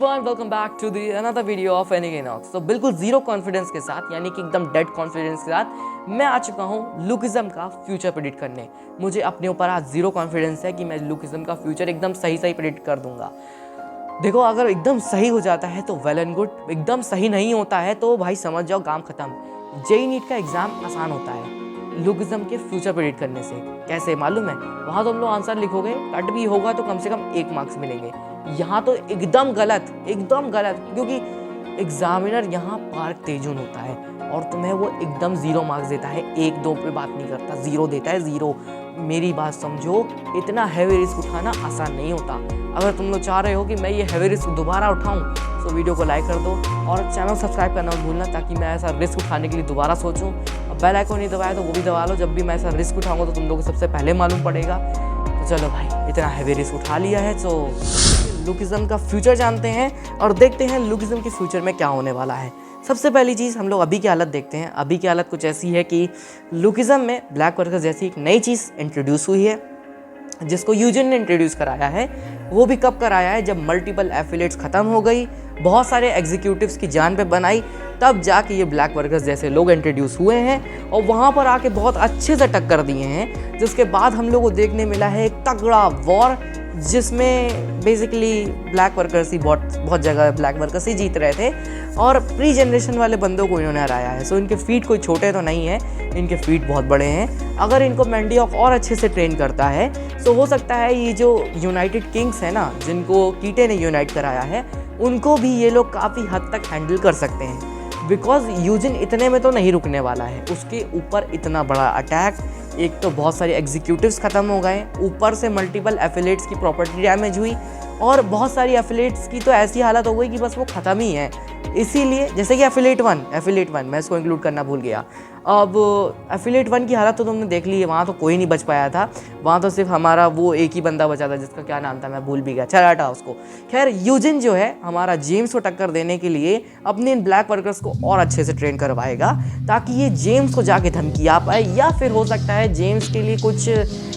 Welcome back to the another video of एनिकेनॉक्स। तो बिल्कुल जीरो कॉन्फिडेंस के साथ, यानी कि एकदम डेड कॉन्फिडेंस के साथ मैं आ चुका हूँ लुकिज्म का फ्यूचर प्रेडिक्ट करने। मुझे अपने ऊपर आज जीरो कॉन्फिडेंस है कि मैं लुकिज्म का फ्यूचर एकदम सही प्रेडिक्ट कर दूंगा। देखो, अगर एकदम सही हो जाता है तो वेल एंड गुड, एकदम सही नहीं होता है तो भाई समझ जाओ काम खत्म। जेईई नीट का एग्जाम आसान होता है लुकिज्म के फ्यूचर प्रेडिक्ट करने से। कैसे मालूम है? वहाँ तो हम लोग आंसर लिखोगे, कट भी होगा तो कम से कम 1 मार्क्स मिलेंगे। यहाँ तो एकदम गलत, क्योंकि एग्जामिनर यहाँ पार्क तेजुन होता है और तुम्हें वो एकदम 0 मार्क्स देता है। 1-2 पे बात नहीं करता, 0 देता है, 0। मेरी बात समझो, इतना हैवी रिस्क उठाना आसान नहीं होता। अगर तुम लोग चाह रहे हो कि मैं ये हैवी रिस्क दोबारा उठाऊं तो वीडियो को लाइक कर दो और चैनल सब्सक्राइब करना मत भूलना, ताकि मैं ऐसा रिस्क उठाने के लिए दोबारा सोचूं। और बेल आइकन नहीं दबाया तो वो भी दबा लो, जब भी मैं ऐसा रिस्क उठाऊंगा तो तुम लोगों को सबसे पहले मालूम पड़ेगा। तो चलो भाई, इतना हैवी रिस्क उठा लिया है तो लुकिज्म का फ्यूचर जानते हैं और देखते हैं लुकिज्म के फ्यूचर में क्या होने वाला है। सबसे पहली चीज़ हम लोग अभी की हालत देखते हैं। अभी की हालत कुछ ऐसी है कि लुकिज्म में ब्लैक वर्कर्स जैसी एक नई चीज़ इंट्रोड्यूस हुई है, जिसको यूजिन ने इंट्रोड्यूस कराया है। वो भी कब कराया है? जब मल्टीपल एफिलिएट्स ख़त्म हो गई, बहुत सारे एग्जीक्यूटिव्स की जान पे बनाई, तब जाके ये ब्लैक वर्कर्स जैसे लोग इंट्रोड्यूस हुए हैं और वहाँ पर आके बहुत अच्छे से टक्कर दिए हैं। जिसके बाद हम लोग को देखने मिला है एक तगड़ा वॉर, जिसमें बेसिकली ब्लैक वर्कर्स ही बहुत जगह ब्लैक वर्कर्स ही जीत रहे थे और प्री जनरेशन वाले बंदों को इन्होंने हराया है। सो इनके फीट कोई छोटे तो नहीं है, इनके फीट बहुत बड़े हैं। अगर इनको मैंडियॉक और अच्छे से ट्रेन करता है तो हो सकता है ये जो यूनाइटेड किंग्स है ना, जिनको कीटे ने यूनाइट कराया है, उनको भी ये लोग काफ़ी हद तक हैंडल कर सकते हैं। बिकॉज यूजिन इतने में तो नहीं रुकने वाला है, उसके ऊपर इतना बड़ा अटैक, एक तो बहुत सारे एग्जीक्यूटिव्स ख़त्म हो गए, ऊपर से मल्टीपल एफिलिएट्स की प्रॉपर्टी डैमेज हुई और बहुत सारी एफिलिएट्स की तो ऐसी हालत हो गई कि बस वो ख़त्म ही है। इसीलिए जैसे कि एफिलिएट वन मैं इसको इंक्लूड करना भूल गया। अब एफिलिएट 1 की हालत तो तुमने देख ली है, वहाँ तो कोई नहीं बच पाया था। वहाँ तो सिर्फ हमारा वो एक ही बंदा बचा था, जिसका क्या नाम था मैं भूल भी गया, चल हटा उसको। खैर, यूजिन जो है हमारा जेम्स को टक्कर देने के लिए अपने इन ब्लैक वर्कर्स को और अच्छे से ट्रेन करवाएगा, ताकि ये जेम्स को जाके धमकी आ पाए, या फिर हो सकता है जेम्स के लिए कुछ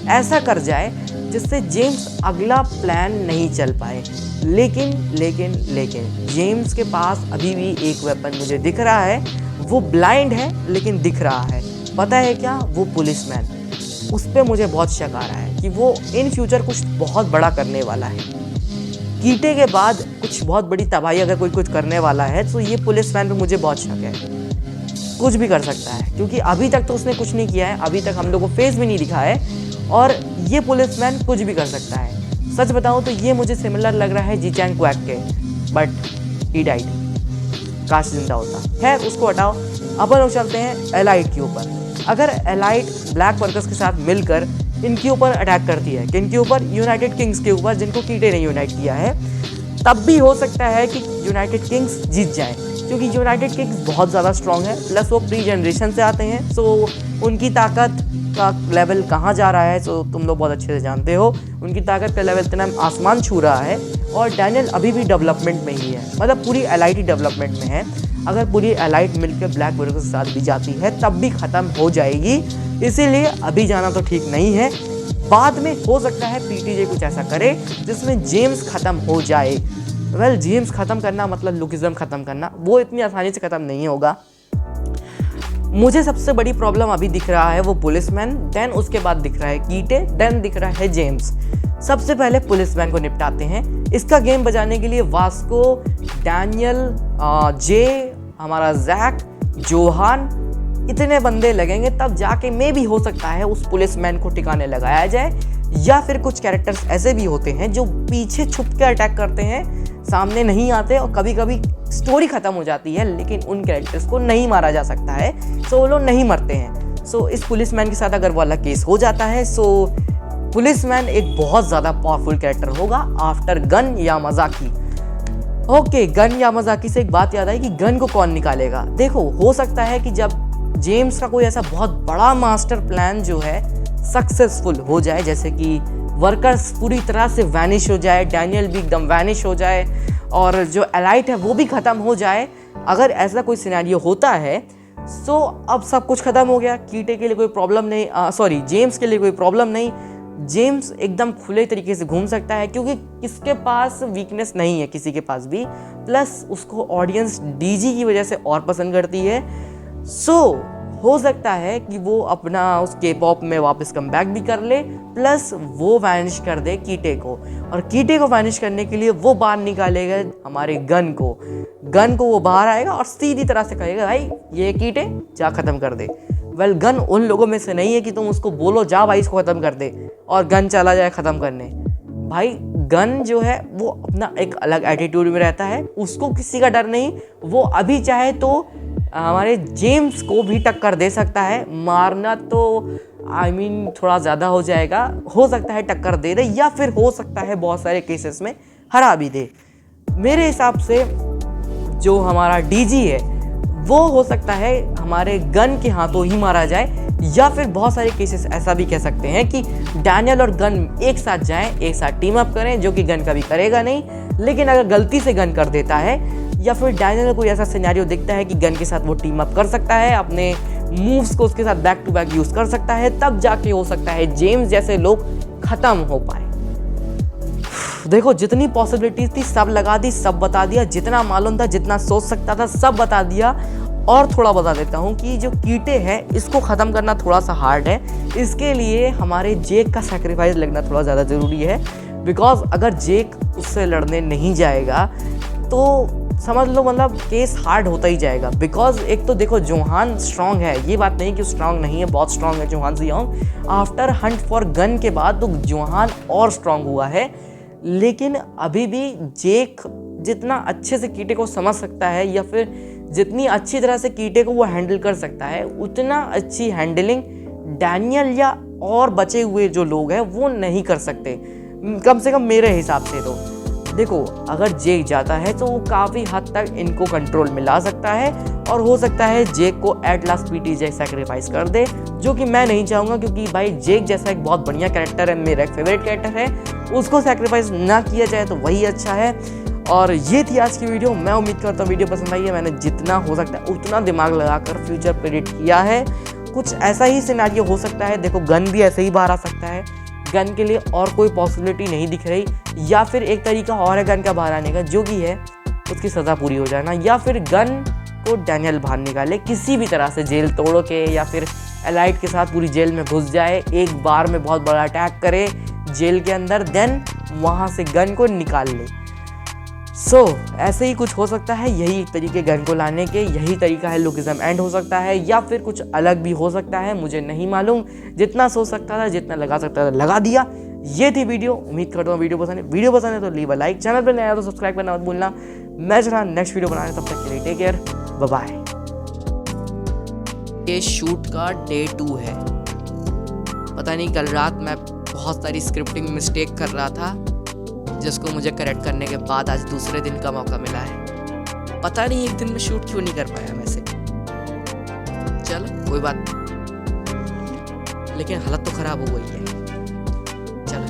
ऐसा कर जाए जिससे जेम्स अगला प्लान नहीं चल पाए। लेकिन जेम्स के पास अभी भी एक वेपन मुझे दिख रहा है। वो ब्लाइंड है लेकिन दिख रहा है। पता है क्या? वो पुलिसमैन। उस पर मुझे बहुत शक आ रहा है कि वो इन फ्यूचर कुछ बहुत बड़ा करने वाला है। कीटे के बाद कुछ बहुत बड़ी तबाही अगर कोई कुछ करने वाला है तो ये पुलिसमैन पे मुझे बहुत शक है। कुछ भी कर सकता है, क्योंकि अभी तक तो उसने कुछ नहीं किया है, अभी तक हम लोग को फेस भी नहीं दिखा है, और ये पुलिसमैन कुछ भी कर सकता है। सच बताऊं तो ये मुझे सिमिलर लग रहा है जीचैंग क्वैक के, बट ही डाइड। काश जिंदा होता। खैर, उसको हटाओ, अपन लोग चलते हैं एलाइट के ऊपर। अगर एलाइट ब्लैक वर्कर्स के साथ मिलकर इनके ऊपर अटैक करती है, किनके ऊपर? यूनाइटेड किंग्स के ऊपर, जिनको कीटे ने यूनाइट किया है, तब भी हो सकता है कि यूनाइटेड किंग्स जीत जाएं, क्योंकि यूनाइटेड किंग्स बहुत ज़्यादा स्ट्रॉन्ग है, प्लस वो प्री जनरेशन से आते हैं। सो उनकी ताकत का लेवल कहाँ जा रहा है तो तुम लोग बहुत अच्छे से जानते हो। उनकी ताकत का लेवल इतना आसमान छू रहा है, और डैनियल अभी भी डेवलपमेंट में ही है, मतलब पूरी एलाइट ही डेवलपमेंट में है। अगर पूरी एलाइट मिलकर ब्लैक वर्कर्स के साथ भी जाती है तब भी ख़त्म हो जाएगी, इसीलिए अभी जाना तो ठीक नहीं है। बाद में हो सकता है पीटीजे कुछ ऐसा करे जिसमें जेम्स ख़त्म हो जाए। वेल, जेम्स ख़त्म करना मतलब लुकिज्म ख़त्म करना, वो इतनी आसानी से ख़त्म नहीं होगा। मुझे सबसे बड़ी प्रॉब्लम अभी दिख रहा है वो पुलिसमैन, देन उसके बाद दिख रहा है कीटे, देन दिख रहा है जेम्स। सबसे पहले पुलिसमैन को निपटाते हैं। इसका गेम बजाने के लिए वास्को, डैनियल, जे, हमारा जैक, जोहान, इतने बंदे लगेंगे, तब जाके मे भी हो सकता है उस पुलिसमैन को ठिकाने लगाया जाए। या फिर कुछ कैरेक्टर्स ऐसे भी होते हैं जो पीछे छुप के अटैक करते हैं, सामने नहीं आते, और कभी कभी स्टोरी ख़त्म हो जाती है लेकिन उन कैरेक्टर्स को नहीं मारा जा सकता है, सो वो लोग नहीं मरते हैं। सो इस पुलिसमैन के साथ अगर वाला केस हो जाता है, सो पुलिसमैन एक बहुत ज़्यादा पावरफुल कैरेक्टर होगा आफ्टर गन यामाज़ाकी। ओके, गन यामाज़ाकी से एक बात याद आई कि गन को कौन निकालेगा। देखो, हो सकता है कि जब जेम्स का कोई ऐसा बहुत बड़ा मास्टर प्लान जो है सक्सेसफुल हो जाए, जैसे कि वर्कर्स पूरी तरह से वैनिश हो जाए, डैनियल भी एकदम वैनिश हो जाए, और जो एलाइट है वो भी ख़त्म हो जाए, अगर ऐसा कोई सिनेरियो होता है सो अब सब कुछ ख़त्म हो गया। कीटे के लिए कोई प्रॉब्लम नहीं, जेम्स के लिए कोई प्रॉब्लम नहीं, जेम्स एकदम खुले तरीके से घूम सकता है क्योंकि किसके पास वीकनेस नहीं है, किसी के पास भी। प्लस उसको ऑडियंस डीजी की वजह से और पसंद करती है। सो हो सकता है कि वो अपना उस के पॉप में वापस कम बैक भी कर ले, प्लस वो वैनिश कर दे कीटे को। और कीटे को वैनिश करने के लिए वो बाहर निकालेगा हमारे गन को वो बाहर आएगा और सीधी तरह से कहेगा भाई ये कीटे जा ख़त्म कर दे। वेल गन उन लोगों में से नहीं है कि तुम उसको बोलो जा भाई इसको ख़त्म कर दे और गन चला जाए ख़त्म करने। भाई गन जो है वो अपना एक अलग एटीट्यूड में रहता है, उसको किसी का डर नहीं। वो अभी चाहे तो हमारे जेम्स को भी टक्कर दे सकता है। मारना तो थोड़ा ज़्यादा हो जाएगा, हो सकता है टक्कर दे दे या फिर हो सकता है बहुत सारे केसेस में हरा भी दे। मेरे हिसाब से जो हमारा डीजी है वो हो सकता है हमारे गन के हाथों ही मारा जाए, या फिर बहुत सारे केसेस ऐसा भी कह सकते हैं कि डैनियल और गन एक साथ जाएं, एक साथ टीम अप करें, जो कि गन कभी करेगा नहीं। लेकिन अगर गलती से गन कर देता है या फिर डैनियल को कोई ऐसा सिनेरियो दिखता है कि गन के साथ वो टीम अप कर सकता है, अपने मूव्स को उसके साथ बैक टू बैक यूज़ कर सकता है, तब जाके हो सकता है जेम्स जैसे लोग ख़त्म हो पाए। देखो जितनी पॉसिबिलिटीज थी सब लगा दी, सब बता दिया, जितना मालूम था, जितना सोच सकता था सब बता दिया। और थोड़ा बता देता हूँ कि जो कीटे हैं इसको ख़त्म करना थोड़ा सा हार्ड है। इसके लिए हमारे जेक का सैक्रिफाइस लगना थोड़ा ज़्यादा ज़रूरी है। बिकॉज अगर जेक उससे लड़ने नहीं जाएगा तो समझ लो मतलब केस हार्ड होता ही जाएगा। बिकॉज एक तो देखो जोहान स्ट्रांग है, ये बात नहीं कि स्ट्रांग नहीं है, बहुत स्ट्रांग है Johan Seong. After hunt for gun के बाद तो जोहान और स्ट्रांग हुआ है। लेकिन अभी भी जेक जितना अच्छे से कीटे को समझ सकता है या फिर जितनी अच्छी तरह से कीटे को वो हैंडल कर सकता है, उतना अच्छी हैंडलिंग डैनियल या और बचे हुए जो लोग हैं वो नहीं कर सकते, कम से कम मेरे हिसाब से। तो देखो अगर जेक जाता है तो वो काफ़ी हद तक इनको कंट्रोल में ला सकता है और हो सकता है जेक को at last PT Jake sacrifice कर दे, जो कि मैं नहीं चाहूँगा। क्योंकि भाई जेक जैसा एक बहुत बढ़िया कैरेक्टर है, मेरा एक फेवरेट कैरेक्टर है, उसको सेक्रीफाइस ना किया जाए तो वही अच्छा है। और ये थी आज की वीडियो। मैं उम्मीद करता हूँ वीडियो पसंद आई है। मैंने जितना हो सकता है उतना दिमाग लगाकर फ्यूचर प्रेडिक्ट किया है। कुछ ऐसा ही सिनेरियो हो सकता है, देखो गन भी ऐसे ही बाहर आ सकता है, गन के लिए और कोई पॉसिबिलिटी नहीं दिख रही, या फिर एक तरीका और है गन का बाहर आने का, जो कि है उसकी सज़ा पूरी हो जाना, या फिर गन को डैनियल बाहर निकाले किसी भी तरह से, जेल तोड़ के या फिर एलाइट के साथ पूरी जेल में घुस जाए, एक बार में बहुत बड़ा अटैक करे जेल के अंदर, देन वहाँ से गन को निकाल ले। ऐसे ही कुछ हो सकता है, यही एक तरीके गन को लाने के, यही तरीका है लुकिज्म एंड हो सकता है, या फिर कुछ अलग भी हो सकता है, मुझे नहीं मालूम। जितना सोच सकता था, जितना लगा सकता था लगा दिया। ये थी वीडियो, उम्मीद करता हूँ वीडियो पसंद है तो लीव अ लाइक, चैनल पर नया तो सब्सक्राइब करना मत भूलना। मैं चला नेक्स्ट वीडियो बनाने, तब तक के लिए टेक केयर, बाय बाय। ये शूट का डे 2 है। पता नहीं कल रात मैं बहुत सारी स्क्रिप्टिंग मिस्टेक कर रहा था, जिसको मुझे करेक्ट करने के बाद आज दूसरे दिन का मौका मिला है। पता नहीं एक दिन में शूट क्यों नहीं कर पाया वैसे, चलो कोई बात नहीं, लेकिन हालत तो खराब हो गई है। चलो